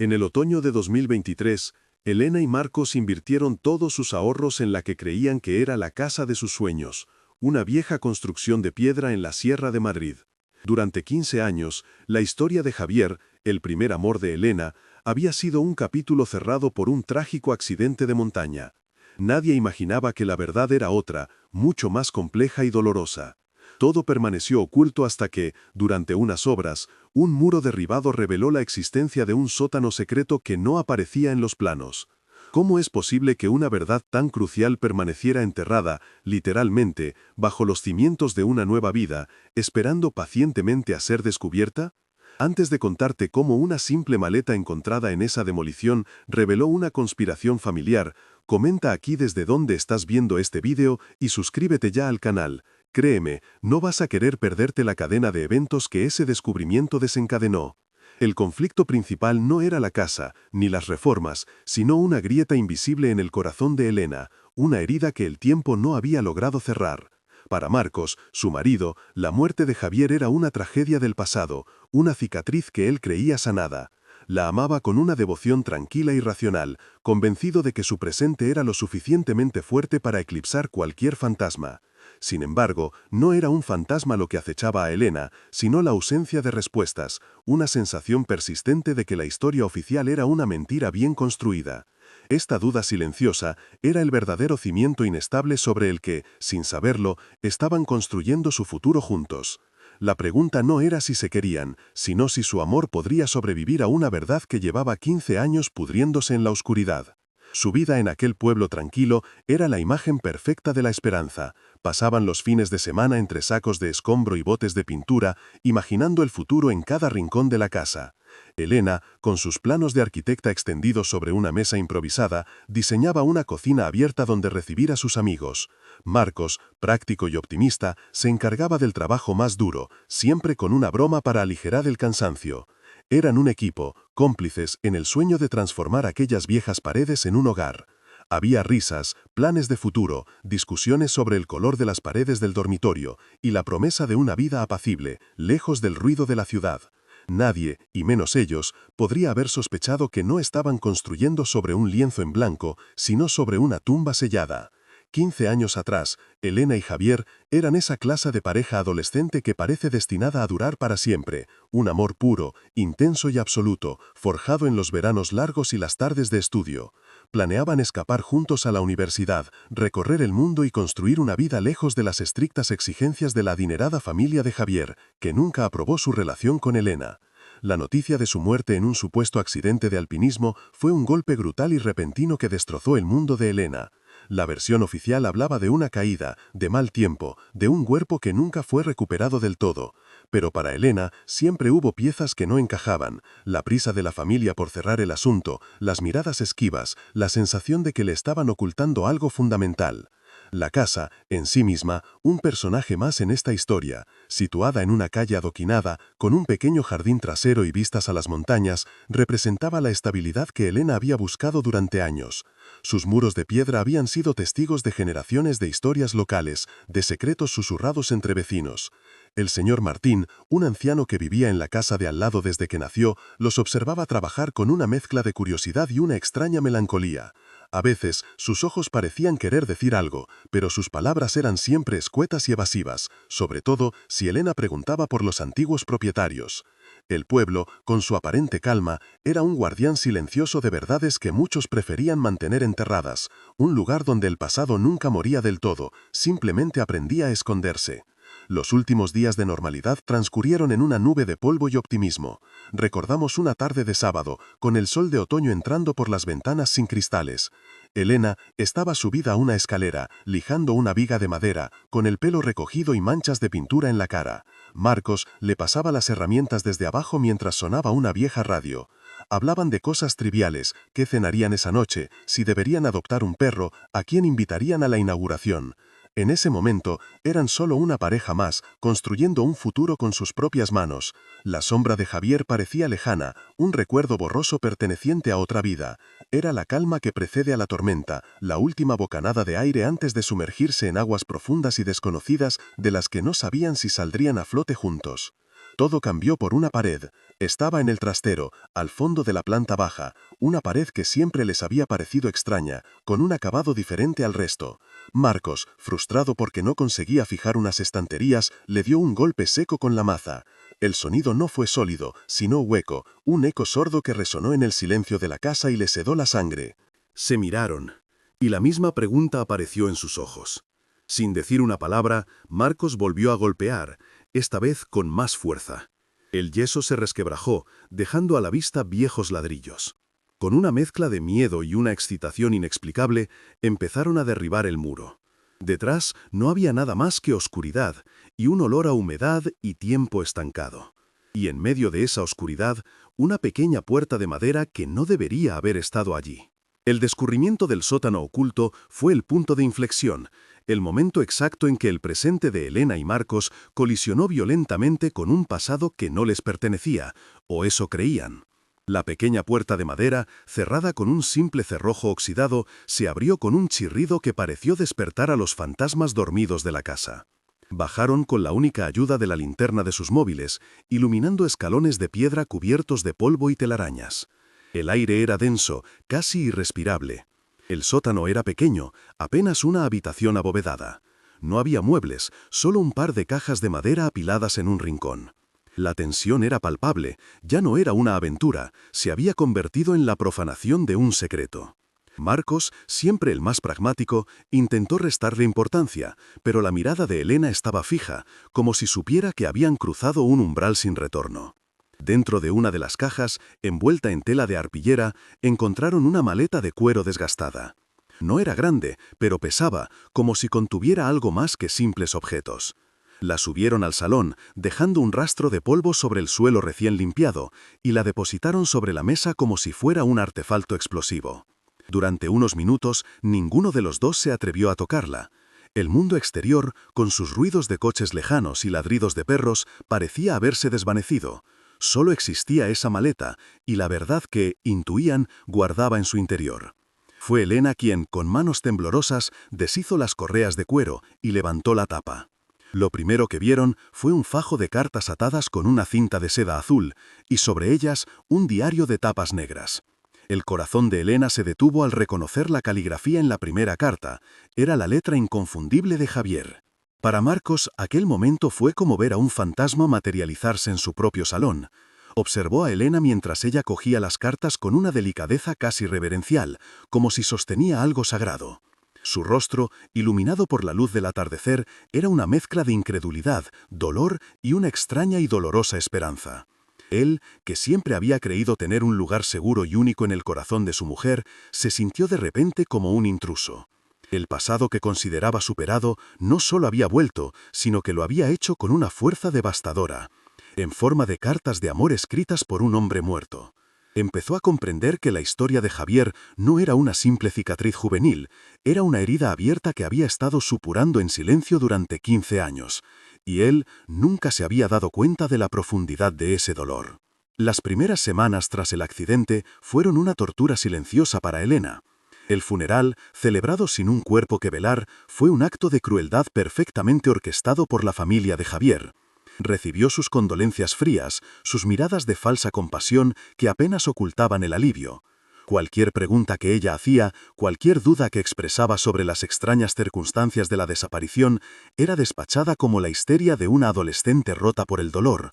En el otoño de 2023, Elena y Marcos invirtieron todos sus ahorros en la que creían que era la casa de sus sueños, una vieja construcción de piedra en la Sierra de Madrid. Durante 15 años, la historia de Javier, el primer amor de Elena, había sido un capítulo cerrado por un trágico accidente de montaña. Nadie imaginaba que la verdad era otra, mucho más compleja y dolorosa. Todo permaneció oculto hasta que, durante unas obras, un muro derribado reveló la existencia de un sótano secreto que no aparecía en los planos. ¿Cómo es posible que una verdad tan crucial permaneciera enterrada, literalmente, bajo los cimientos de una nueva vida, esperando pacientemente a ser descubierta? Antes de contarte cómo una simple maleta encontrada en esa demolición reveló una conspiración familiar, comenta aquí desde dónde estás viendo este vídeo y suscríbete ya al canal. Créeme, no vas a querer perderte la cadena de eventos que ese descubrimiento desencadenó. El conflicto principal no era la casa, ni las reformas, sino una grieta invisible en el corazón de Elena, una herida que el tiempo no había logrado cerrar. Para Marcos, su marido, la muerte de Javier era una tragedia del pasado, una cicatriz que él creía sanada. La amaba con una devoción tranquila y racional, convencido de que su presente era lo suficientemente fuerte para eclipsar cualquier fantasma. Sin embargo, no era un fantasma lo que acechaba a Elena, sino la ausencia de respuestas, una sensación persistente de que la historia oficial era una mentira bien construida. Esta duda silenciosa era el verdadero cimiento inestable sobre el que, sin saberlo, estaban construyendo su futuro juntos. La pregunta no era si se querían, sino si su amor podría sobrevivir a una verdad que llevaba 15 años pudriéndose en la oscuridad. Su vida en aquel pueblo tranquilo era la imagen perfecta de la esperanza. Pasaban los fines de semana entre sacos de escombro y botes de pintura, imaginando el futuro en cada rincón de la casa. Elena, con sus planos de arquitecta extendidos sobre una mesa improvisada, diseñaba una cocina abierta donde recibir a sus amigos. Marcos, práctico y optimista, se encargaba del trabajo más duro, siempre con una broma para aligerar el cansancio. Eran un equipo, cómplices en el sueño de transformar aquellas viejas paredes en un hogar. Había risas, planes de futuro, discusiones sobre el color de las paredes del dormitorio y la promesa de una vida apacible, lejos del ruido de la ciudad. Nadie, y menos ellos, podría haber sospechado que no estaban construyendo sobre un lienzo en blanco, sino sobre una tumba sellada. 15 años atrás, Elena y Javier eran esa clase de pareja adolescente que parece destinada a durar para siempre, un amor puro, intenso y absoluto, forjado en los veranos largos y las tardes de estudio. Planeaban escapar juntos a la universidad, recorrer el mundo y construir una vida lejos de las estrictas exigencias de la adinerada familia de Javier, que nunca aprobó su relación con Elena. La noticia de su muerte en un supuesto accidente de alpinismo fue un golpe brutal y repentino que destrozó el mundo de Elena. La versión oficial hablaba de una caída, de mal tiempo, de un cuerpo que nunca fue recuperado del todo. Pero para Elena siempre hubo piezas que no encajaban, la prisa de la familia por cerrar el asunto, las miradas esquivas, la sensación de que le estaban ocultando algo fundamental. La casa, en sí misma, un personaje más en esta historia, situada en una calle adoquinada, con un pequeño jardín trasero y vistas a las montañas, representaba la estabilidad que Elena había buscado durante años. Sus muros de piedra habían sido testigos de generaciones de historias locales, de secretos susurrados entre vecinos. El señor Martín, un anciano que vivía en la casa de al lado desde que nació, los observaba trabajar con una mezcla de curiosidad y una extraña melancolía. A veces, sus ojos parecían querer decir algo, pero sus palabras eran siempre escuetas y evasivas, sobre todo si Elena preguntaba por los antiguos propietarios. El pueblo, con su aparente calma, era un guardián silencioso de verdades que muchos preferían mantener enterradas, un lugar donde el pasado nunca moría del todo, simplemente aprendía a esconderse. Los últimos días de normalidad transcurrieron en una nube de polvo y optimismo. Recordamos una tarde de sábado, con el sol de otoño entrando por las ventanas sin cristales. Elena estaba subida a una escalera, lijando una viga de madera, con el pelo recogido y manchas de pintura en la cara. Marcos le pasaba las herramientas desde abajo mientras sonaba una vieja radio. Hablaban de cosas triviales, qué cenarían esa noche, si deberían adoptar un perro, a quién invitarían a la inauguración. En ese momento, eran solo una pareja más, construyendo un futuro con sus propias manos. La sombra de Javier parecía lejana, un recuerdo borroso perteneciente a otra vida. Era la calma que precede a la tormenta, la última bocanada de aire antes de sumergirse en aguas profundas y desconocidas de las que no sabían si saldrían a flote juntos. Todo cambió por una pared. Estaba en el trastero, al fondo de la planta baja, una pared que siempre les había parecido extraña, con un acabado diferente al resto. Marcos, frustrado porque no conseguía fijar unas estanterías, le dio un golpe seco con la maza. El sonido no fue sólido, sino hueco, un eco sordo que resonó en el silencio de la casa y les heló la sangre. Se miraron, y la misma pregunta apareció en sus ojos. Sin decir una palabra, Marcos volvió a golpear, esta vez con más fuerza. El yeso se resquebrajó, dejando a la vista viejos ladrillos. Con una mezcla de miedo y una excitación inexplicable, empezaron a derribar el muro. Detrás no había nada más que oscuridad, y un olor a humedad y tiempo estancado. Y en medio de esa oscuridad, una pequeña puerta de madera que no debería haber estado allí. El descubrimiento del sótano oculto fue el punto de inflexión, el momento exacto en que el presente de Elena y Marcos colisionó violentamente con un pasado que no les pertenecía, o eso creían. La pequeña puerta de madera, cerrada con un simple cerrojo oxidado, se abrió con un chirrido que pareció despertar a los fantasmas dormidos de la casa. Bajaron con la única ayuda de la linterna de sus móviles, iluminando escalones de piedra cubiertos de polvo y telarañas. El aire era denso, casi irrespirable. El sótano era pequeño, apenas una habitación abovedada. No había muebles, solo un par de cajas de madera apiladas en un rincón. La tensión era palpable, ya no era una aventura, se había convertido en la profanación de un secreto. Marcos, siempre el más pragmático, intentó restarle importancia, pero la mirada de Elena estaba fija, como si supiera que habían cruzado un umbral sin retorno. Dentro de una de las cajas, envuelta en tela de arpillera, encontraron una maleta de cuero desgastada. No era grande, pero pesaba, como si contuviera algo más que simples objetos. La subieron al salón, dejando un rastro de polvo sobre el suelo recién limpiado, y la depositaron sobre la mesa como si fuera un artefacto explosivo. Durante unos minutos, ninguno de los dos se atrevió a tocarla. El mundo exterior, con sus ruidos de coches lejanos y ladridos de perros, parecía haberse desvanecido. Solo existía esa maleta, y la verdad que, intuían, guardaba en su interior. Fue Elena quien, con manos temblorosas, deshizo las correas de cuero y levantó la tapa. Lo primero que vieron fue un fajo de cartas atadas con una cinta de seda azul, y sobre ellas un diario de tapas negras. El corazón de Elena se detuvo al reconocer la caligrafía en la primera carta. Era la letra inconfundible de Javier. Para Marcos, aquel momento fue como ver a un fantasma materializarse en su propio salón. Observó a Elena mientras ella cogía las cartas con una delicadeza casi reverencial, como si sostenía algo sagrado. Su rostro, iluminado por la luz del atardecer, era una mezcla de incredulidad, dolor y una extraña y dolorosa esperanza. Él, que siempre había creído tener un lugar seguro y único en el corazón de su mujer, se sintió de repente como un intruso. El pasado que consideraba superado no solo había vuelto, sino que lo había hecho con una fuerza devastadora, en forma de cartas de amor escritas por un hombre muerto. Empezó a comprender que la historia de Javier no era una simple cicatriz juvenil, era una herida abierta que había estado supurando en silencio durante 15 años, y él nunca se había dado cuenta de la profundidad de ese dolor. Las primeras semanas tras el accidente fueron una tortura silenciosa para Elena. El funeral, celebrado sin un cuerpo que velar, fue un acto de crueldad perfectamente orquestado por la familia de Javier. Recibió sus condolencias frías, sus miradas de falsa compasión que apenas ocultaban el alivio. Cualquier pregunta que ella hacía, cualquier duda que expresaba sobre las extrañas circunstancias de la desaparición, era despachada como la histeria de una adolescente rota por el dolor.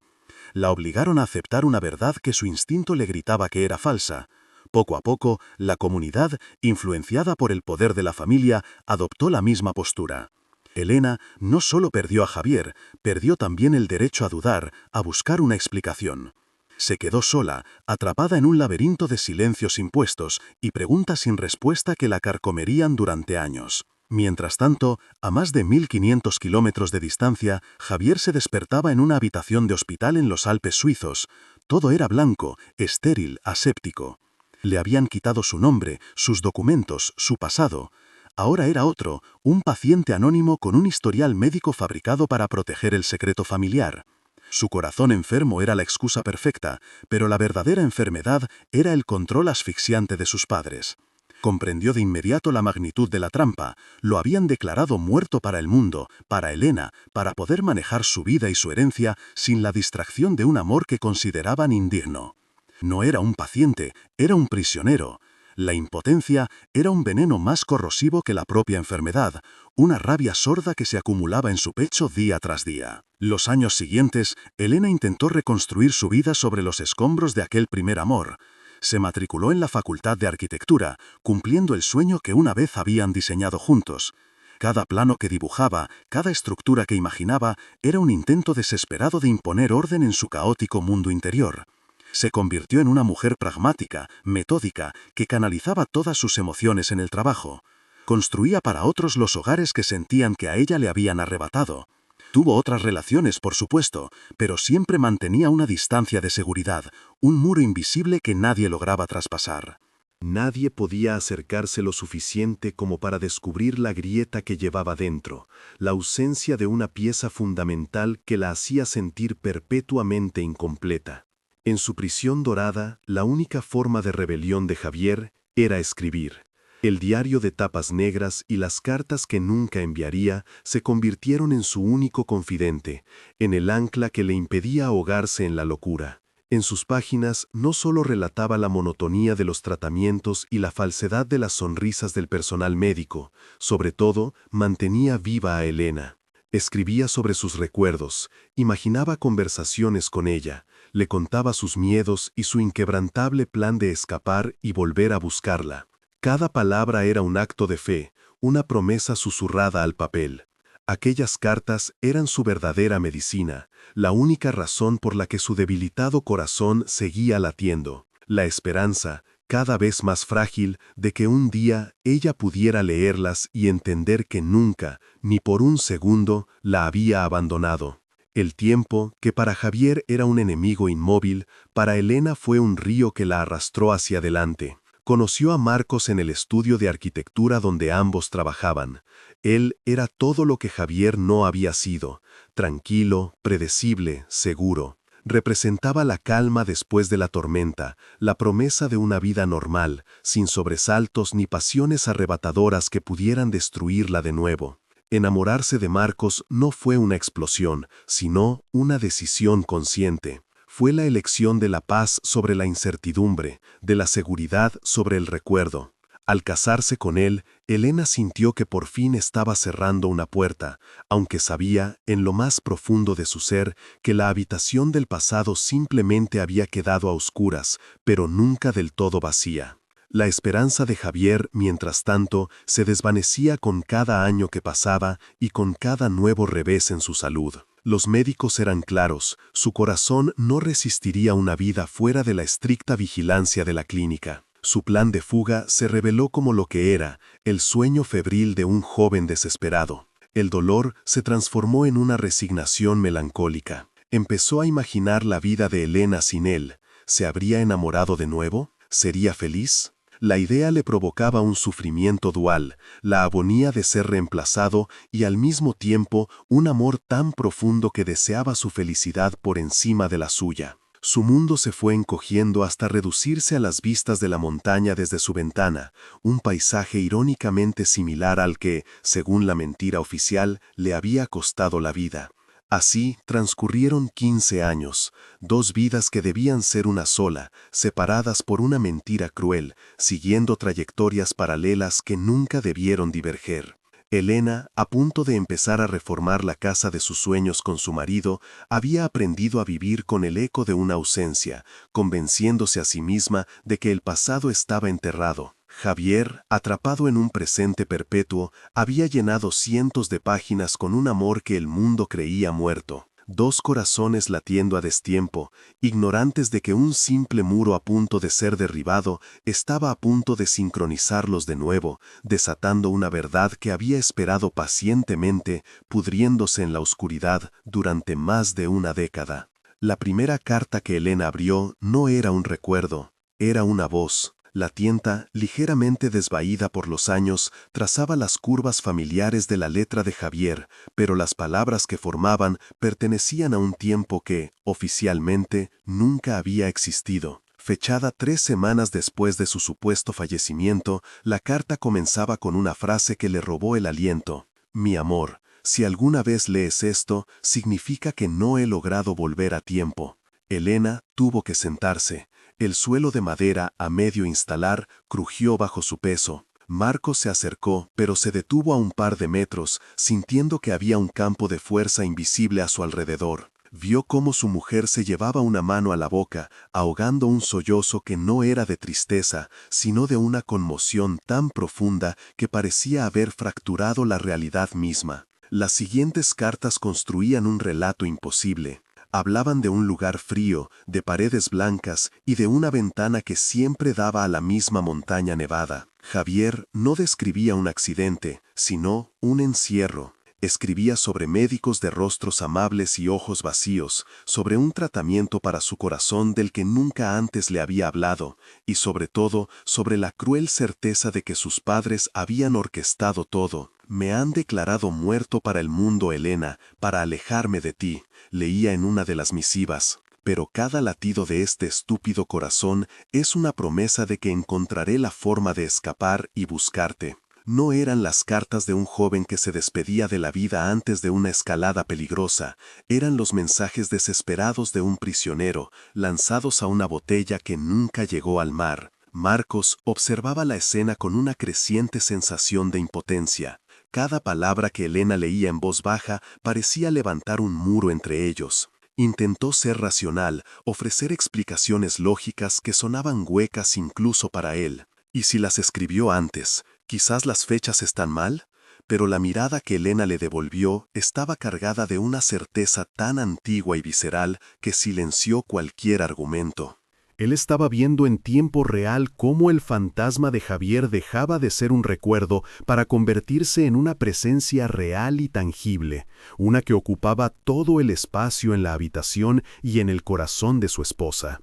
La obligaron a aceptar una verdad que su instinto le gritaba que era falsa. Poco a poco, la comunidad, influenciada por el poder de la familia, adoptó la misma postura. Elena no solo perdió a Javier, perdió también el derecho a dudar, a buscar una explicación. Se quedó sola, atrapada en un laberinto de silencios impuestos y preguntas sin respuesta que la carcomerían durante años. Mientras tanto, a más de 1500 kilómetros de distancia, Javier se despertaba en una habitación de hospital en los Alpes suizos. Todo era blanco, estéril, aséptico. Le habían quitado su nombre, sus documentos, su pasado. Ahora era otro, un paciente anónimo con un historial médico fabricado para proteger el secreto familiar. Su corazón enfermo era la excusa perfecta, pero la verdadera enfermedad era el control asfixiante de sus padres. Comprendió de inmediato la magnitud de la trampa. Lo habían declarado muerto para el mundo, para Elena, para poder manejar su vida y su herencia sin la distracción de un amor que consideraban indigno. No era un paciente, era un prisionero. La impotencia era un veneno más corrosivo que la propia enfermedad, una rabia sorda que se acumulaba en su pecho día tras día. Los años siguientes, Elena intentó reconstruir su vida sobre los escombros de aquel primer amor. Se matriculó en la Facultad de Arquitectura, cumpliendo el sueño que una vez habían diseñado juntos. Cada plano que dibujaba, cada estructura que imaginaba, era un intento desesperado de imponer orden en su caótico mundo interior. Se convirtió en una mujer pragmática, metódica, que canalizaba todas sus emociones en el trabajo. Construía para otros los hogares que sentían que a ella le habían arrebatado. Tuvo otras relaciones, por supuesto, pero siempre mantenía una distancia de seguridad, un muro invisible que nadie lograba traspasar. Nadie podía acercarse lo suficiente como para descubrir la grieta que llevaba dentro, la ausencia de una pieza fundamental que la hacía sentir perpetuamente incompleta. En su prisión dorada, la única forma de rebelión de Javier era escribir. El diario de tapas negras y las cartas que nunca enviaría se convirtieron en su único confidente, en el ancla que le impedía ahogarse en la locura. En sus páginas no solo relataba la monotonía de los tratamientos y la falsedad de las sonrisas del personal médico, sobre todo mantenía viva a Elena. Escribía sobre sus recuerdos, imaginaba conversaciones con ella, le contaba sus miedos y su inquebrantable plan de escapar y volver a buscarla. Cada palabra era un acto de fe, una promesa susurrada al papel. Aquellas cartas eran su verdadera medicina, la única razón por la que su debilitado corazón seguía latiendo. La esperanza, cada vez más frágil, de que un día ella pudiera leerlas y entender que nunca, ni por un segundo, la había abandonado. El tiempo, que para Javier era un enemigo inmóvil, para Elena fue un río que la arrastró hacia adelante. Conoció a Marcos en el estudio de arquitectura donde ambos trabajaban. Él era todo lo que Javier no había sido, tranquilo, predecible, seguro. Representaba la calma después de la tormenta, la promesa de una vida normal, sin sobresaltos ni pasiones arrebatadoras que pudieran destruirla de nuevo. Enamorarse de Marcos no fue una explosión, sino una decisión consciente. Fue la elección de la paz sobre la incertidumbre, de la seguridad sobre el recuerdo. Al casarse con él, Elena sintió que por fin estaba cerrando una puerta, aunque sabía, en lo más profundo de su ser, que la habitación del pasado simplemente había quedado a oscuras, pero nunca del todo vacía. La esperanza de Javier, mientras tanto, se desvanecía con cada año que pasaba y con cada nuevo revés en su salud. Los médicos eran claros, su corazón no resistiría una vida fuera de la estricta vigilancia de la clínica. Su plan de fuga se reveló como lo que era, el sueño febril de un joven desesperado. El dolor se transformó en una resignación melancólica. Empezó a imaginar la vida de Elena sin él. ¿Se habría enamorado de nuevo? ¿Sería feliz? La idea le provocaba un sufrimiento dual, la agonía de ser reemplazado y al mismo tiempo un amor tan profundo que deseaba su felicidad por encima de la suya. Su mundo se fue encogiendo hasta reducirse a las vistas de la montaña desde su ventana, un paisaje irónicamente similar al que, según la mentira oficial, le había costado la vida. Así transcurrieron 15 años, 2 vidas que debían ser una sola, separadas por una mentira cruel, siguiendo trayectorias paralelas que nunca debieron diverger. Elena, a punto de empezar a reformar la casa de sus sueños con su marido, había aprendido a vivir con el eco de una ausencia, convenciéndose a sí misma de que el pasado estaba enterrado. Javier, atrapado en un presente perpetuo, había llenado cientos de páginas con un amor que el mundo creía muerto. 2 corazones latiendo a destiempo, ignorantes de que un simple muro a punto de ser derribado estaba a punto de sincronizarlos de nuevo, desatando una verdad que había esperado pacientemente, pudriéndose en la oscuridad durante más de una década. La primera carta que Elena abrió no era un recuerdo, era una voz. La tinta, ligeramente desvaída por los años, trazaba las curvas familiares de la letra de Javier, pero las palabras que formaban pertenecían a un tiempo que, oficialmente, nunca había existido. Fechada 3 semanas después de su supuesto fallecimiento, la carta comenzaba con una frase que le robó el aliento. Mi amor, si alguna vez lees esto, significa que no he logrado volver a tiempo. Elena tuvo que sentarse. El suelo de madera, a medio instalar, crujió bajo su peso. Marcos se acercó, pero se detuvo a un par de metros, sintiendo que había un campo de fuerza invisible a su alrededor. Vio cómo su mujer se llevaba una mano a la boca, ahogando un sollozo que no era de tristeza, sino de una conmoción tan profunda que parecía haber fracturado la realidad misma. Las siguientes cartas construían un relato imposible. Hablaban de un lugar frío, de paredes blancas y de una ventana que siempre daba a la misma montaña nevada. Javier no describía un accidente, sino un encierro. Escribía sobre médicos de rostros amables y ojos vacíos, sobre un tratamiento para su corazón del que nunca antes le había hablado, y sobre todo, sobre la cruel certeza de que sus padres habían orquestado todo. Me han declarado muerto para el mundo, Elena, para alejarme de ti, leía en una de las misivas. Pero cada latido de este estúpido corazón es una promesa de que encontraré la forma de escapar y buscarte. No eran las cartas de un joven que se despedía de la vida antes de una escalada peligrosa, eran los mensajes desesperados de un prisionero, lanzados a una botella que nunca llegó al mar. Marcos observaba la escena con una creciente sensación de impotencia. Cada palabra que Elena leía en voz baja parecía levantar un muro entre ellos. Intentó ser racional, ofrecer explicaciones lógicas que sonaban huecas incluso para él. ¿Y si las escribió antes? Quizás las fechas están mal, pero la mirada que Elena le devolvió estaba cargada de una certeza tan antigua y visceral que silenció cualquier argumento. Él estaba viendo en tiempo real cómo el fantasma de Javier dejaba de ser un recuerdo para convertirse en una presencia real y tangible, una que ocupaba todo el espacio en la habitación y en el corazón de su esposa.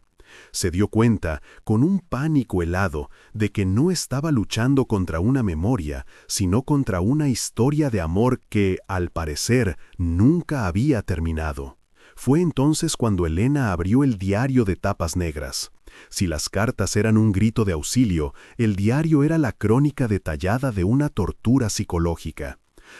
Se dio cuenta, con un pánico helado, de que no estaba luchando contra una memoria, sino contra una historia de amor que, al parecer, nunca había terminado. Fue entonces cuando Elena abrió el diario de tapas negras. Si las cartas eran un grito de auxilio, el diario era la crónica detallada de una tortura psicológica.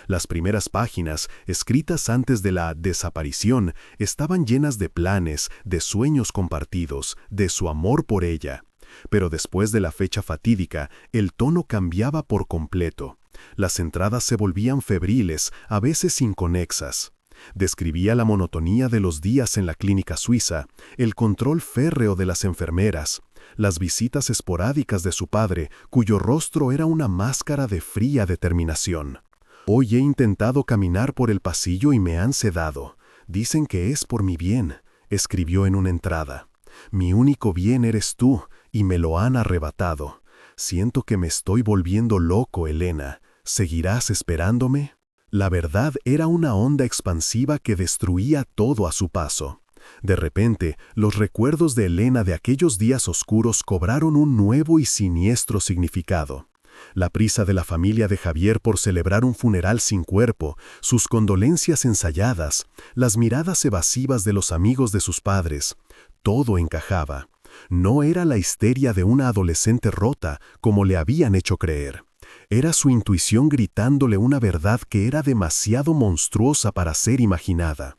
Las primeras páginas, escritas antes de la desaparición, estaban llenas de planes, de sueños compartidos, de su amor por ella. Pero después de la fecha fatídica, el tono cambiaba por completo. Las entradas se volvían febriles, a veces inconexas. Describía la monotonía de los días en la clínica suiza, el control férreo de las enfermeras, las visitas esporádicas de su padre, cuyo rostro era una máscara de fría determinación. Hoy he intentado caminar por el pasillo y me han sedado. Dicen que es por mi bien, escribió en una entrada. Mi único bien eres tú, y me lo han arrebatado. Siento que me estoy volviendo loco, Elena. ¿Seguirás esperándome? La verdad era una onda expansiva que destruía todo a su paso. De repente, los recuerdos de Elena de aquellos días oscuros cobraron un nuevo y siniestro significado. La prisa de la familia de Javier por celebrar un funeral sin cuerpo, sus condolencias ensayadas, las miradas evasivas de los amigos de sus padres, todo encajaba. No era la histeria de una adolescente rota, como le habían hecho creer. Era su intuición gritándole una verdad que era demasiado monstruosa para ser imaginada.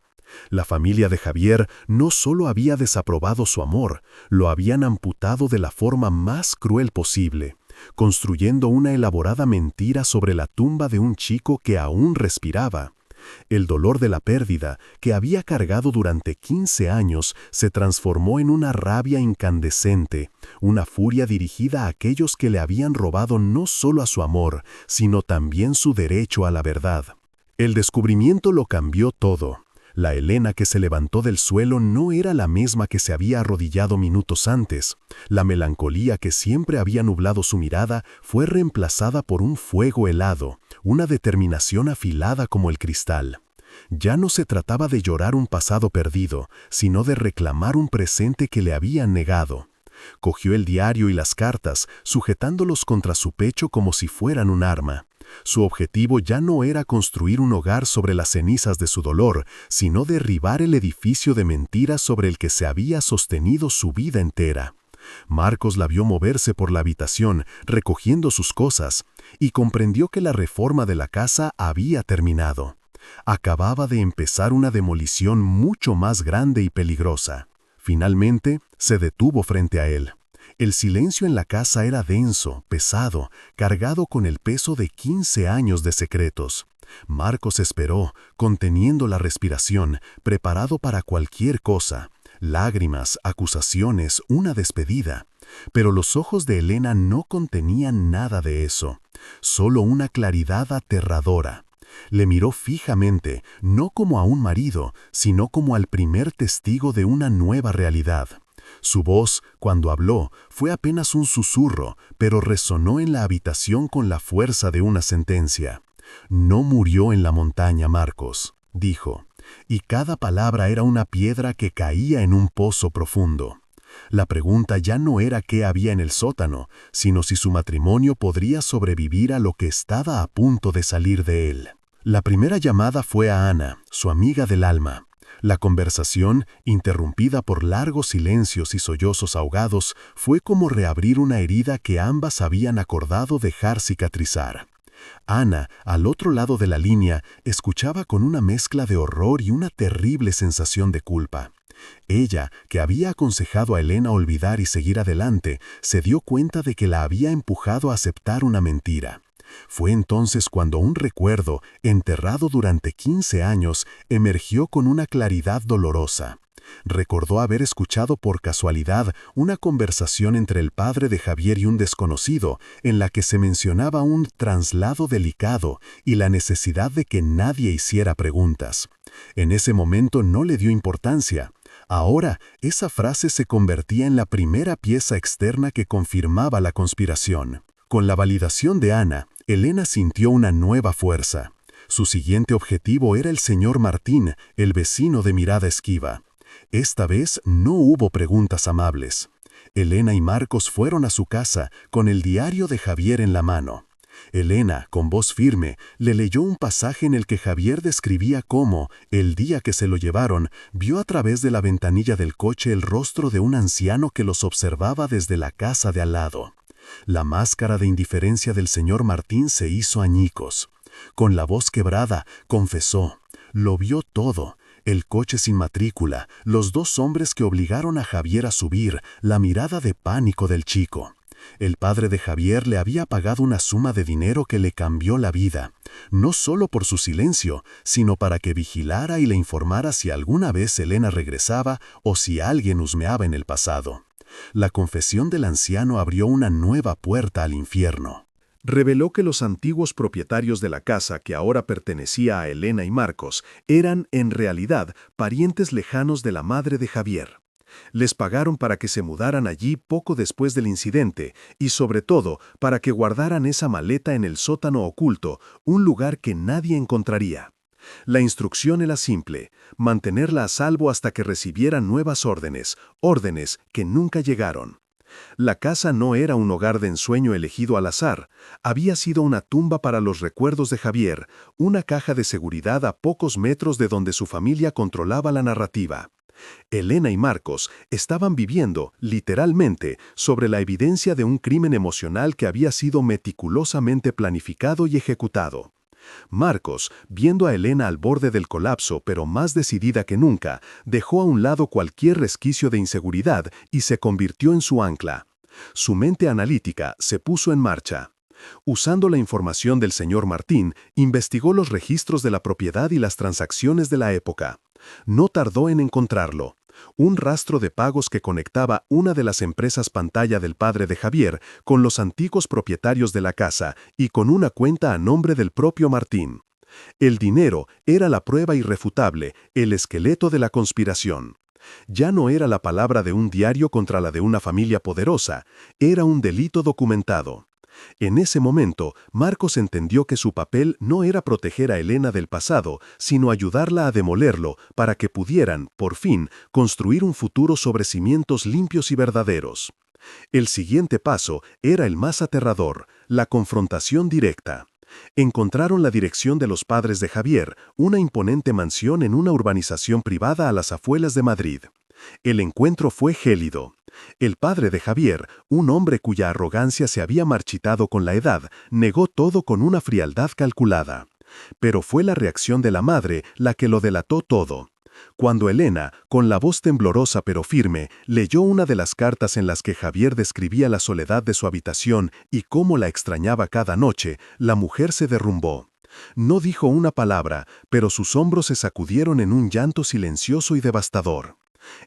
La familia de Javier no solo había desaprobado su amor, lo habían amputado de la forma más cruel posible, construyendo una elaborada mentira sobre la tumba de un chico que aún respiraba. El dolor de la pérdida, que había cargado durante 15 años, se transformó en una rabia incandescente, una furia dirigida a aquellos que le habían robado no solo a su amor, sino también su derecho a la verdad. El descubrimiento lo cambió todo. La Elena que se levantó del suelo no era la misma que se había arrodillado minutos antes. La melancolía que siempre había nublado su mirada fue reemplazada por un fuego helado, una determinación afilada como el cristal. Ya no se trataba de llorar un pasado perdido, sino de reclamar un presente que le habían negado. Cogió el diario y las cartas, sujetándolos contra su pecho como si fueran un arma. Su objetivo ya no era construir un hogar sobre las cenizas de su dolor, sino derribar el edificio de mentiras sobre el que se había sostenido su vida entera. Marcos la vio moverse por la habitación, recogiendo sus cosas, y comprendió que la reforma de la casa había terminado. Acababa de empezar una demolición mucho más grande y peligrosa. Finalmente, se detuvo frente a él. El silencio en la casa era denso, pesado, cargado con el peso de 15 años de secretos. Marcos esperó, conteniendo la respiración, preparado para cualquier cosa. Lágrimas, acusaciones, una despedida. Pero los ojos de Elena no contenían nada de eso, solo una claridad aterradora. Le miró fijamente, no como a un marido, sino como al primer testigo de una nueva realidad. Su voz, cuando habló, fue apenas un susurro, pero resonó en la habitación con la fuerza de una sentencia. «No murió en la montaña, Marcos», dijo, y cada palabra era una piedra que caía en un pozo profundo. La pregunta ya no era qué había en el sótano, sino si su matrimonio podría sobrevivir a lo que estaba a punto de salir de él. La primera llamada fue a Ana, su amiga del alma. La conversación, interrumpida por largos silencios y sollozos ahogados, fue como reabrir una herida que ambas habían acordado dejar cicatrizar. Ana, al otro lado de la línea, escuchaba con una mezcla de horror y una terrible sensación de culpa. Ella, que había aconsejado a Elena olvidar y seguir adelante, se dio cuenta de que la había empujado a aceptar una mentira. Fue entonces cuando un recuerdo, enterrado durante 15 años, emergió con una claridad dolorosa. Recordó haber escuchado por casualidad una conversación entre el padre de Javier y un desconocido, en la que se mencionaba un traslado delicado y la necesidad de que nadie hiciera preguntas. En ese momento no le dio importancia. Ahora, esa frase se convertía en la primera pieza externa que confirmaba la conspiración. Con la validación de Ana, Elena sintió una nueva fuerza. Su siguiente objetivo era el señor Martín, el vecino de mirada esquiva. Esta vez no hubo preguntas amables. Elena y Marcos fueron a su casa con el diario de Javier en la mano. Elena, con voz firme, le leyó un pasaje en el que Javier describía cómo, el día que se lo llevaron, vio a través de la ventanilla del coche el rostro de un anciano que los observaba desde la casa de al lado. La máscara de indiferencia del señor Martín se hizo añicos. Con la voz quebrada, confesó, lo vio todo. El coche sin matrícula, los 2 hombres que obligaron a Javier a subir, la mirada de pánico del chico. El padre de Javier le había pagado una suma de dinero que le cambió la vida, no solo por su silencio, sino para que vigilara y le informara si alguna vez Elena regresaba o si alguien husmeaba en el pasado. La confesión del anciano abrió una nueva puerta al infierno. Reveló que los antiguos propietarios de la casa que ahora pertenecía a Elena y Marcos eran, en realidad, parientes lejanos de la madre de Javier. Les pagaron para que se mudaran allí poco después del incidente y, sobre todo, para que guardaran esa maleta en el sótano oculto, un lugar que nadie encontraría. La instrucción era simple, mantenerla a salvo hasta que recibieran nuevas órdenes que nunca llegaron. La casa no era un hogar de ensueño elegido al azar, había sido una tumba para los recuerdos de Javier, una caja de seguridad a pocos metros de donde su familia controlaba la narrativa. Elena y Marcos estaban viviendo, literalmente, sobre la evidencia de un crimen emocional que había sido meticulosamente planificado y ejecutado. Marcos, viendo a Elena al borde del colapso, pero más decidida que nunca, dejó a un lado cualquier resquicio de inseguridad y se convirtió en su ancla. Su mente analítica se puso en marcha. Usando la información del señor Martín, investigó los registros de la propiedad y las transacciones de la época. No tardó en encontrarlo. Un rastro de pagos que conectaba una de las empresas pantalla del padre de Javier con los antiguos propietarios de la casa y con una cuenta a nombre del propio Martín. El dinero era la prueba irrefutable, el esqueleto de la conspiración. Ya no era la palabra de un diario contra la de una familia poderosa, era un delito documentado. En ese momento, Marcos entendió que su papel no era proteger a Elena del pasado, sino ayudarla a demolerlo para que pudieran, por fin, construir un futuro sobre cimientos limpios y verdaderos. El siguiente paso era el más aterrador, la confrontación directa. Encontraron la dirección de los padres de Javier, una imponente mansión en una urbanización privada a las afueras de Madrid. El encuentro fue gélido. El padre de Javier, un hombre cuya arrogancia se había marchitado con la edad, negó todo con una frialdad calculada. Pero fue la reacción de la madre la que lo delató todo. Cuando Elena, con la voz temblorosa pero firme, leyó una de las cartas en las que Javier describía la soledad de su habitación y cómo la extrañaba cada noche, la mujer se derrumbó. No dijo una palabra, pero sus hombros se sacudieron en un llanto silencioso y devastador.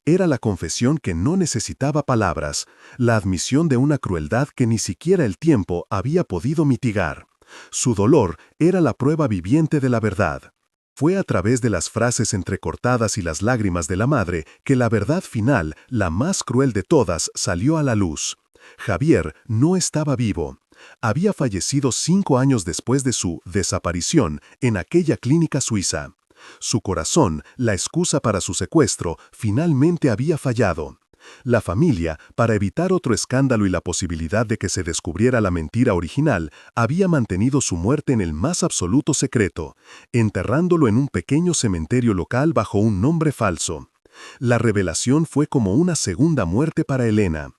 Era la confesión que no necesitaba palabras, la admisión de una crueldad que ni siquiera el tiempo había podido mitigar. Su dolor era la prueba viviente de la verdad. Fue a través de las frases entrecortadas y las lágrimas de la madre que la verdad final, la más cruel de todas, salió a la luz. Javier no estaba vivo. Había fallecido 5 años después de su desaparición en aquella clínica suiza. Su corazón, la excusa para su secuestro, finalmente había fallado. La familia, para evitar otro escándalo y la posibilidad de que se descubriera la mentira original, había mantenido su muerte en el más absoluto secreto, enterrándolo en un pequeño cementerio local bajo un nombre falso. La revelación fue como una segunda muerte para Elena.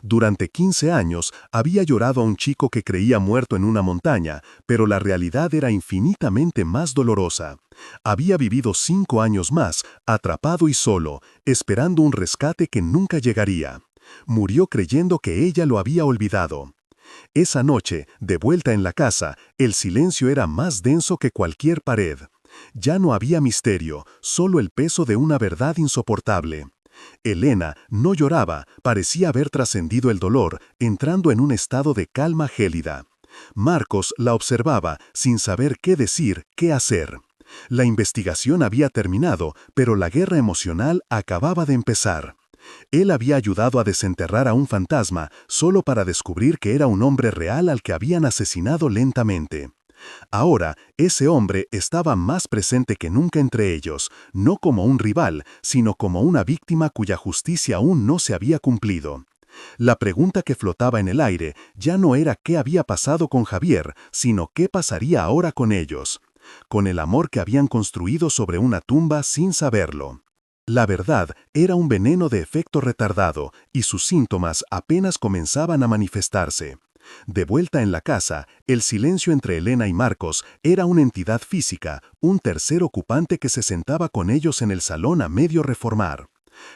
Durante 15 años había llorado a un chico que creía muerto en una montaña, pero la realidad era infinitamente más dolorosa. Había vivido 5 años más, atrapado y solo, esperando un rescate que nunca llegaría. Murió creyendo que ella lo había olvidado. Esa noche, de vuelta en la casa, el silencio era más denso que cualquier pared. Ya no había misterio, solo el peso de una verdad insoportable. Elena no lloraba, parecía haber trascendido el dolor, entrando en un estado de calma gélida. Marcos la observaba, sin saber qué decir, qué hacer. La investigación había terminado, pero la guerra emocional acababa de empezar. Él había ayudado a desenterrar a un fantasma, solo para descubrir que era un hombre real al que habían asesinado lentamente. Ahora, ese hombre estaba más presente que nunca entre ellos, no como un rival, sino como una víctima cuya justicia aún no se había cumplido. La pregunta que flotaba en el aire ya no era qué había pasado con Javier, sino qué pasaría ahora con ellos, con el amor que habían construido sobre una tumba sin saberlo. La verdad era un veneno de efecto retardado, y sus síntomas apenas comenzaban a manifestarse. De vuelta en la casa, el silencio entre Elena y Marcos era una entidad física, un tercer ocupante que se sentaba con ellos en el salón a medio reformar.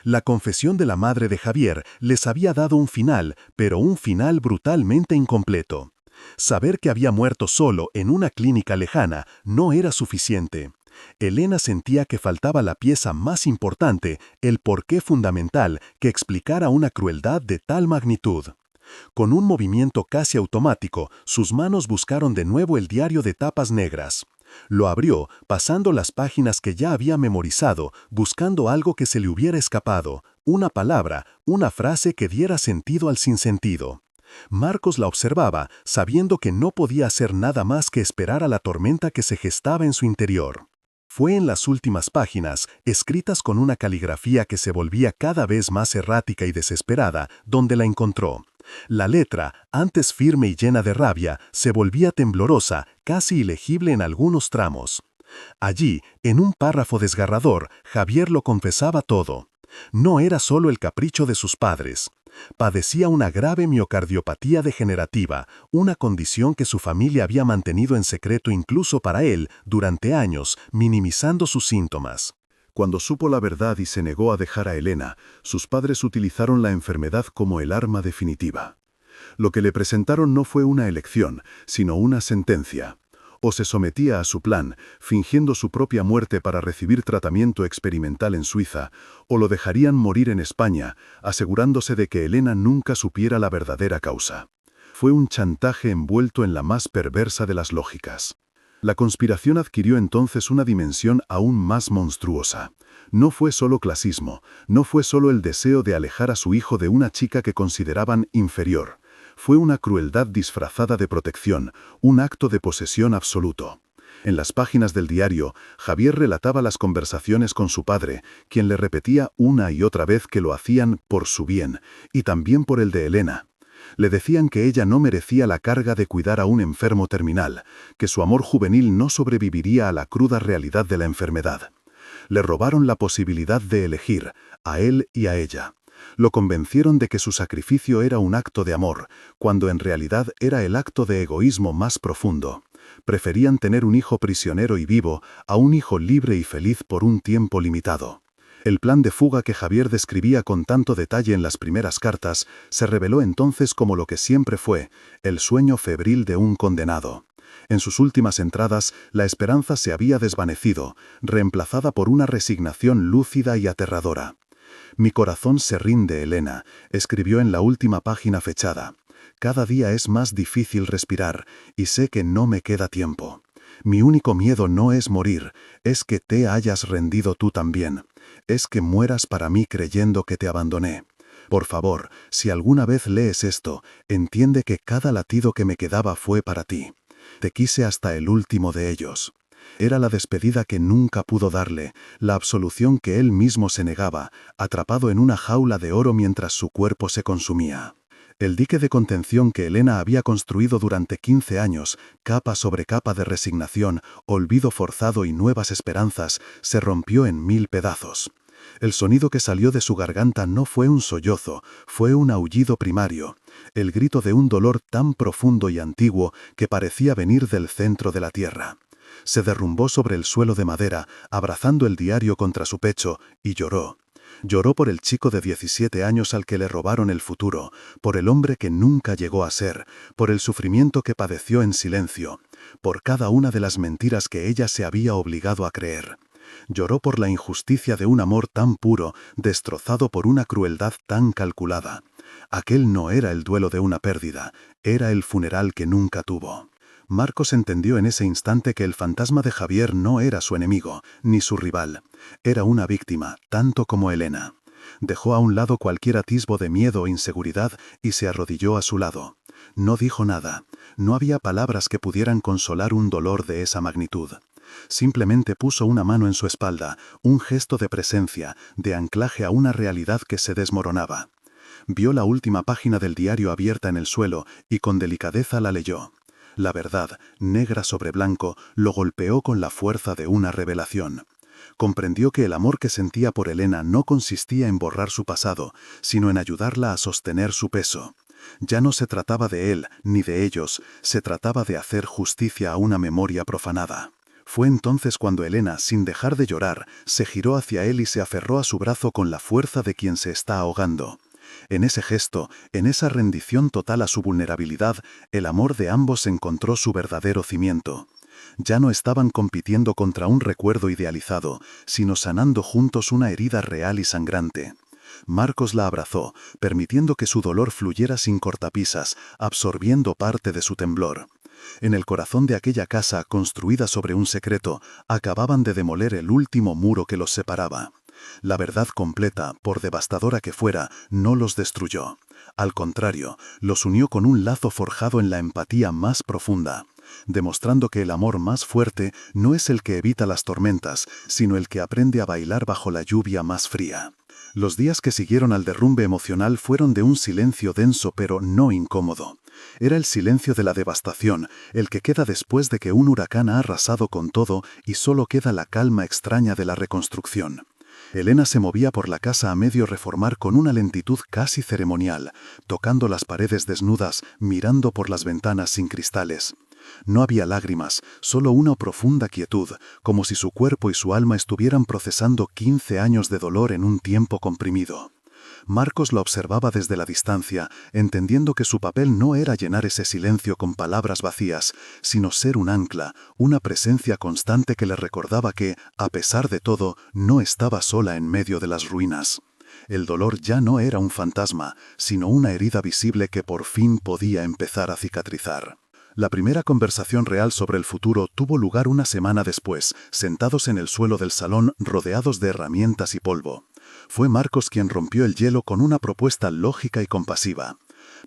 La confesión de la madre de Javier les había dado un final, pero un final brutalmente incompleto. Saber que había muerto solo en una clínica lejana no era suficiente. Elena sentía que faltaba la pieza más importante, el porqué fundamental que explicara una crueldad de tal magnitud. Con un movimiento casi automático, sus manos buscaron de nuevo el diario de tapas negras. Lo abrió, pasando las páginas que ya había memorizado, buscando algo que se le hubiera escapado, una palabra, una frase que diera sentido al sinsentido. Marcos la observaba, sabiendo que no podía hacer nada más que esperar a la tormenta que se gestaba en su interior. Fue en las últimas páginas, escritas con una caligrafía que se volvía cada vez más errática y desesperada, donde la encontró. La letra, antes firme y llena de rabia, se volvía temblorosa, casi ilegible en algunos tramos. Allí, en un párrafo desgarrador, Javier lo confesaba todo. No era solo el capricho de sus padres. Padecía una grave miocardiopatía degenerativa, una condición que su familia había mantenido en secreto incluso para él durante años, minimizando sus síntomas. Cuando supo la verdad y se negó a dejar a Elena, sus padres utilizaron la enfermedad como el arma definitiva. Lo que le presentaron no fue una elección, sino una sentencia. O se sometía a su plan, fingiendo su propia muerte para recibir tratamiento experimental en Suiza, o lo dejarían morir en España, asegurándose de que Elena nunca supiera la verdadera causa. Fue un chantaje envuelto en la más perversa de las lógicas. La conspiración adquirió entonces una dimensión aún más monstruosa. No fue solo clasismo, no fue solo el deseo de alejar a su hijo de una chica que consideraban inferior. Fue una crueldad disfrazada de protección, un acto de posesión absoluto. En las páginas del diario, Javier relataba las conversaciones con su padre, quien le repetía una y otra vez que lo hacían por su bien, y también por el de Elena. Le decían que ella no merecía la carga de cuidar a un enfermo terminal, que su amor juvenil no sobreviviría a la cruda realidad de la enfermedad. Le robaron la posibilidad de elegir, a él y a ella. Lo convencieron de que su sacrificio era un acto de amor, cuando en realidad era el acto de egoísmo más profundo. Preferían tener un hijo prisionero y vivo a un hijo libre y feliz por un tiempo limitado. El plan de fuga que Javier describía con tanto detalle en las primeras cartas se reveló entonces como lo que siempre fue, el sueño febril de un condenado. En sus últimas entradas, la esperanza se había desvanecido, reemplazada por una resignación lúcida y aterradora. «Mi corazón se rinde, Elena», escribió en la última página fechada. «Cada día es más difícil respirar, y sé que no me queda tiempo. Mi único miedo no es morir, es que te hayas rendido tú también. Es que mueras para mí creyendo que te abandoné. Por favor, si alguna vez lees esto, entiende que cada latido que me quedaba fue para ti. Te quise hasta el último de ellos». Era la despedida que nunca pudo darle, la absolución que él mismo se negaba, atrapado en una jaula de oro mientras su cuerpo se consumía. El dique de contención que Elena había construido durante 15 años, capa sobre capa de resignación, olvido forzado y nuevas esperanzas, se rompió en 1000 pedazos. El sonido que salió de su garganta no fue un sollozo, fue un aullido primario, el grito de un dolor tan profundo y antiguo que parecía venir del centro de la tierra. Se derrumbó sobre el suelo de madera, abrazando el diario contra su pecho, y lloró. Lloró por el chico de 17 años al que le robaron el futuro, por el hombre que nunca llegó a ser, por el sufrimiento que padeció en silencio, por cada una de las mentiras que ella se había obligado a creer. Lloró por la injusticia de un amor tan puro, destrozado por una crueldad tan calculada. Aquel no era el duelo de una pérdida, era el funeral que nunca tuvo. Marcos entendió en ese instante que el fantasma de Javier no era su enemigo, ni su rival. Era una víctima, tanto como Elena. Dejó a un lado cualquier atisbo de miedo o inseguridad y se arrodilló a su lado. No dijo nada. No había palabras que pudieran consolar un dolor de esa magnitud. Simplemente puso una mano en su espalda, un gesto de presencia, de anclaje a una realidad que se desmoronaba. Vio la última página del diario abierta en el suelo y con delicadeza la leyó. La verdad, negra sobre blanco, lo golpeó con la fuerza de una revelación. Comprendió que el amor que sentía por Elena no consistía en borrar su pasado, sino en ayudarla a sostener su peso. Ya no se trataba de él, ni de ellos, se trataba de hacer justicia a una memoria profanada. Fue entonces cuando Elena, sin dejar de llorar, se giró hacia él y se aferró a su brazo con la fuerza de quien se está ahogando. En ese gesto, en esa rendición total a su vulnerabilidad, el amor de ambos encontró su verdadero cimiento. Ya no estaban compitiendo contra un recuerdo idealizado, sino sanando juntos una herida real y sangrante. Marcos la abrazó, permitiendo que su dolor fluyera sin cortapisas, absorbiendo parte de su temblor. En el corazón de aquella casa, construida sobre un secreto, acababan de demoler el último muro que los separaba. La verdad completa, por devastadora que fuera, no los destruyó. Al contrario, los unió con un lazo forjado en la empatía más profunda, demostrando que el amor más fuerte no es el que evita las tormentas, sino el que aprende a bailar bajo la lluvia más fría. Los días que siguieron al derrumbe emocional fueron de un silencio denso pero no incómodo. Era el silencio de la devastación, el que queda después de que un huracán ha arrasado con todo y solo queda la calma extraña de la reconstrucción. Elena se movía por la casa a medio reformar con una lentitud casi ceremonial, tocando las paredes desnudas, mirando por las ventanas sin cristales. No había lágrimas, solo una profunda quietud, como si su cuerpo y su alma estuvieran procesando 15 años de dolor en un tiempo comprimido. Marcos la observaba desde la distancia, entendiendo que su papel no era llenar ese silencio con palabras vacías, sino ser un ancla, una presencia constante que le recordaba que, a pesar de todo, no estaba sola en medio de las ruinas. El dolor ya no era un fantasma, sino una herida visible que por fin podía empezar a cicatrizar. La primera conversación real sobre el futuro tuvo lugar una semana después, sentados en el suelo del salón rodeados de herramientas y polvo. Fue Marcos quien rompió el hielo con una propuesta lógica y compasiva.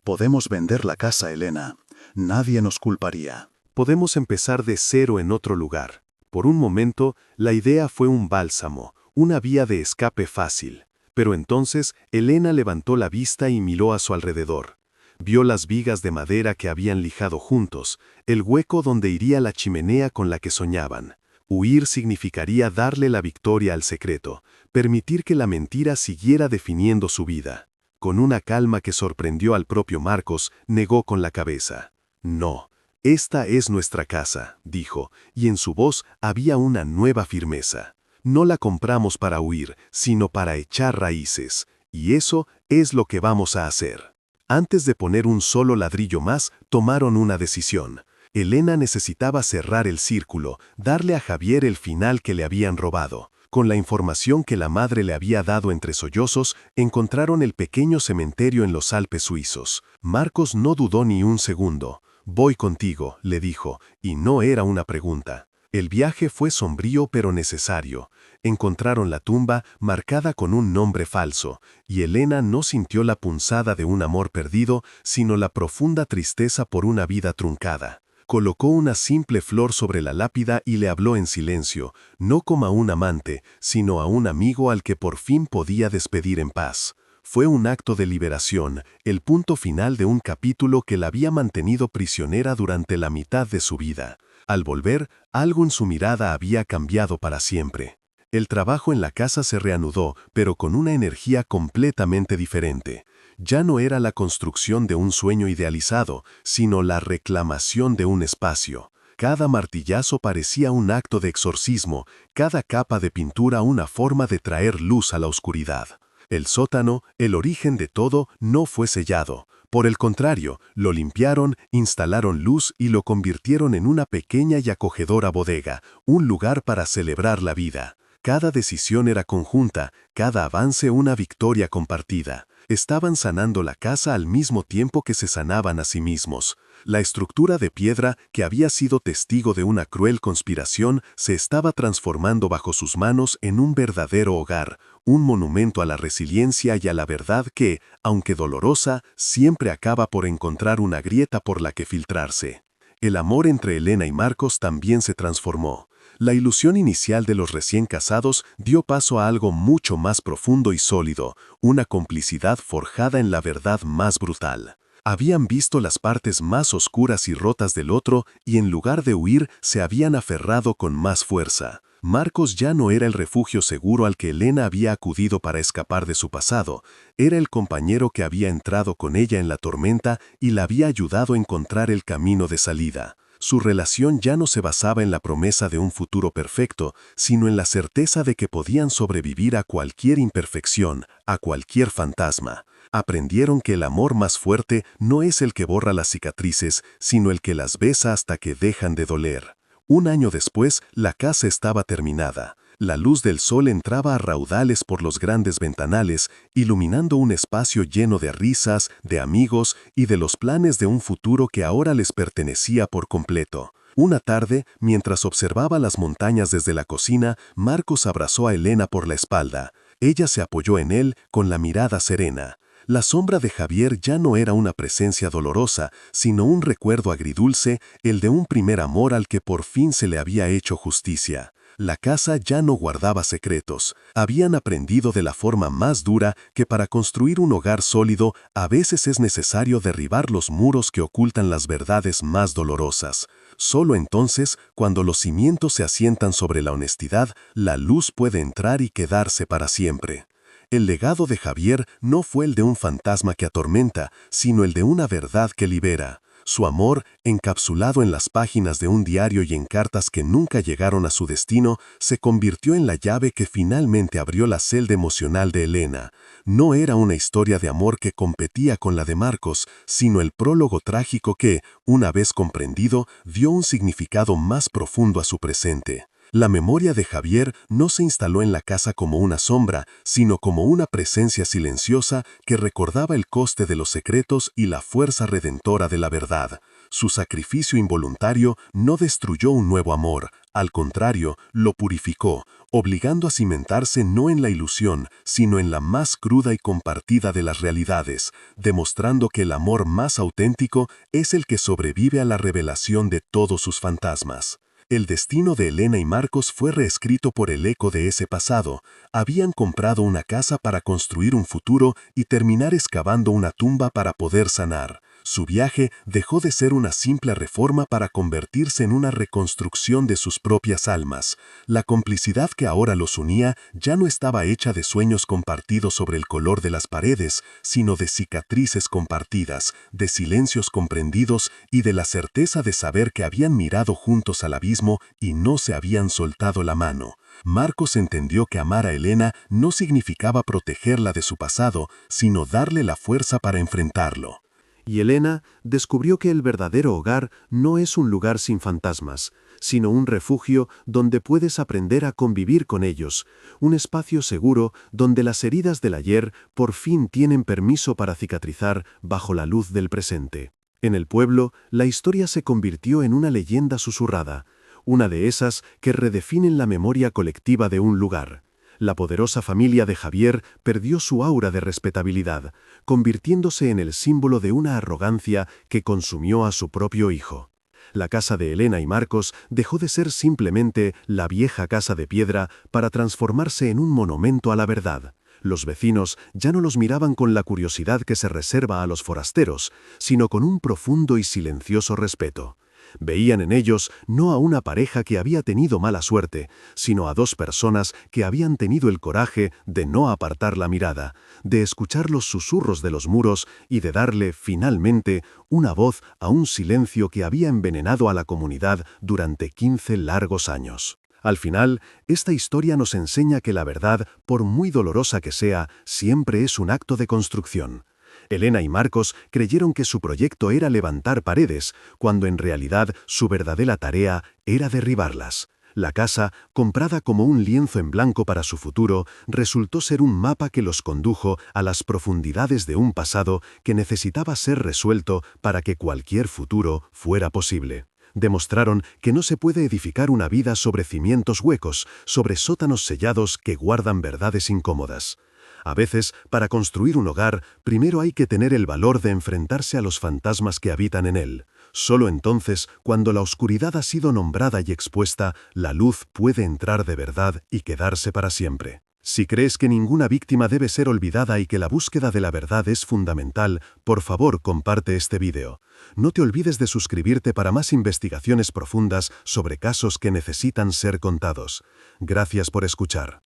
«Podemos vender la casa, Elena. Nadie nos culparía. Podemos empezar de cero en otro lugar». Por un momento, la idea fue un bálsamo, una vía de escape fácil. Pero entonces, Elena levantó la vista y miró a su alrededor. Vio las vigas de madera que habían lijado juntos, el hueco donde iría la chimenea con la que soñaban. Huir significaría darle la victoria al secreto, permitir que la mentira siguiera definiendo su vida. Con una calma que sorprendió al propio Marcos, negó con la cabeza. No, esta es nuestra casa, dijo, y en su voz había una nueva firmeza. No la compramos para huir, sino para echar raíces, y eso es lo que vamos a hacer. Antes de poner un solo ladrillo más, tomaron una decisión. Elena necesitaba cerrar el círculo, darle a Javier el final que le habían robado. Con la información que la madre le había dado entre sollozos, encontraron el pequeño cementerio en los Alpes suizos. Marcos no dudó ni un segundo. «Voy contigo», le dijo, y no era una pregunta. El viaje fue sombrío pero necesario. Encontraron la tumba marcada con un nombre falso, y Elena no sintió la punzada de un amor perdido, sino la profunda tristeza por una vida truncada. Colocó una simple flor sobre la lápida y le habló en silencio, no como a un amante, sino a un amigo al que por fin podía despedir en paz. Fue un acto de liberación, el punto final de un capítulo que la había mantenido prisionera durante la mitad de su vida. Al volver, algo en su mirada había cambiado para siempre. El trabajo en la casa se reanudó, pero con una energía completamente diferente. Ya no era la construcción de un sueño idealizado, sino la reclamación de un espacio. Cada martillazo parecía un acto de exorcismo, cada capa de pintura una forma de traer luz a la oscuridad. El sótano, el origen de todo, no fue sellado. Por el contrario, lo limpiaron, instalaron luz y lo convirtieron en una pequeña y acogedora bodega, un lugar para celebrar la vida. Cada decisión era conjunta, cada avance una victoria compartida. Estaban sanando la casa al mismo tiempo que se sanaban a sí mismos. La estructura de piedra, que había sido testigo de una cruel conspiración, se estaba transformando bajo sus manos en un verdadero hogar, un monumento a la resiliencia y a la verdad que, aunque dolorosa, siempre acaba por encontrar una grieta por la que filtrarse. El amor entre Elena y Marcos también se transformó. La ilusión inicial de los recién casados dio paso a algo mucho más profundo y sólido, una complicidad forjada en la verdad más brutal. Habían visto las partes más oscuras y rotas del otro y en lugar de huir se habían aferrado con más fuerza. Marcos ya no era el refugio seguro al que Elena había acudido para escapar de su pasado, era el compañero que había entrado con ella en la tormenta y la había ayudado a encontrar el camino de salida. Su relación ya no se basaba en la promesa de un futuro perfecto, sino en la certeza de que podían sobrevivir a cualquier imperfección, a cualquier fantasma. Aprendieron que el amor más fuerte no es el que borra las cicatrices, sino el que las besa hasta que dejan de doler. Un año después, la casa estaba terminada. La luz del sol entraba a raudales por los grandes ventanales, iluminando un espacio lleno de risas, de amigos y de los planes de un futuro que ahora les pertenecía por completo. Una tarde, mientras observaba las montañas desde la cocina, Marcos abrazó a Elena por la espalda. Ella se apoyó en él con la mirada serena. La sombra de Javier ya no era una presencia dolorosa, sino un recuerdo agridulce, el de un primer amor al que por fin se le había hecho justicia. La casa ya no guardaba secretos. Habían aprendido de la forma más dura que para construir un hogar sólido a veces es necesario derribar los muros que ocultan las verdades más dolorosas. Solo entonces, cuando los cimientos se asientan sobre la honestidad, la luz puede entrar y quedarse para siempre. El legado de Javier no fue el de un fantasma que atormenta, sino el de una verdad que libera. Su amor, encapsulado en las páginas de un diario y en cartas que nunca llegaron a su destino, se convirtió en la llave que finalmente abrió la celda emocional de Elena. No era una historia de amor que competía con la de Marcos, sino el prólogo trágico que, una vez comprendido, dio un significado más profundo a su presente. La memoria de Javier no se instaló en la casa como una sombra, sino como una presencia silenciosa que recordaba el coste de los secretos y la fuerza redentora de la verdad. Su sacrificio involuntario no destruyó un nuevo amor, al contrario, lo purificó, obligando a cimentarse no en la ilusión, sino en la más cruda y compartida de las realidades, demostrando que el amor más auténtico es el que sobrevive a la revelación de todos sus fantasmas. El destino de Elena y Marcos fue reescrito por el eco de ese pasado. Habían comprado una casa para construir un futuro y terminar excavando una tumba para poder sanar. Su viaje dejó de ser una simple reforma para convertirse en una reconstrucción de sus propias almas. La complicidad que ahora los unía ya no estaba hecha de sueños compartidos sobre el color de las paredes, sino de cicatrices compartidas, de silencios comprendidos y de la certeza de saber que habían mirado juntos al abismo y no se habían soltado la mano. Marcos entendió que amar a Elena no significaba protegerla de su pasado, sino darle la fuerza para enfrentarlo. Y Elena descubrió que el verdadero hogar no es un lugar sin fantasmas, sino un refugio donde puedes aprender a convivir con ellos, un espacio seguro donde las heridas del ayer por fin tienen permiso para cicatrizar bajo la luz del presente. En el pueblo, la historia se convirtió en una leyenda susurrada, una de esas que redefinen la memoria colectiva de un lugar. La poderosa familia de Javier perdió su aura de respetabilidad, convirtiéndose en el símbolo de una arrogancia que consumió a su propio hijo. La casa de Elena y Marcos dejó de ser simplemente la vieja casa de piedra para transformarse en un monumento a la verdad. Los vecinos ya no los miraban con la curiosidad que se reserva a los forasteros, sino con un profundo y silencioso respeto. Veían en ellos no a una pareja que había tenido mala suerte, sino a dos personas que habían tenido el coraje de no apartar la mirada, de escuchar los susurros de los muros y de darle, finalmente, una voz a un silencio que había envenenado a la comunidad durante 15 largos años. Al final, esta historia nos enseña que la verdad, por muy dolorosa que sea, siempre es un acto de construcción. Elena y Marcos creyeron que su proyecto era levantar paredes, cuando en realidad su verdadera tarea era derribarlas. La casa, comprada como un lienzo en blanco para su futuro, resultó ser un mapa que los condujo a las profundidades de un pasado que necesitaba ser resuelto para que cualquier futuro fuera posible. Demostraron que no se puede edificar una vida sobre cimientos huecos, sobre sótanos sellados que guardan verdades incómodas. A veces, para construir un hogar, primero hay que tener el valor de enfrentarse a los fantasmas que habitan en él. Solo entonces, cuando la oscuridad ha sido nombrada y expuesta, la luz puede entrar de verdad y quedarse para siempre. Si crees que ninguna víctima debe ser olvidada y que la búsqueda de la verdad es fundamental, por favor comparte este vídeo. No te olvides de suscribirte para más investigaciones profundas sobre casos que necesitan ser contados. Gracias por escuchar.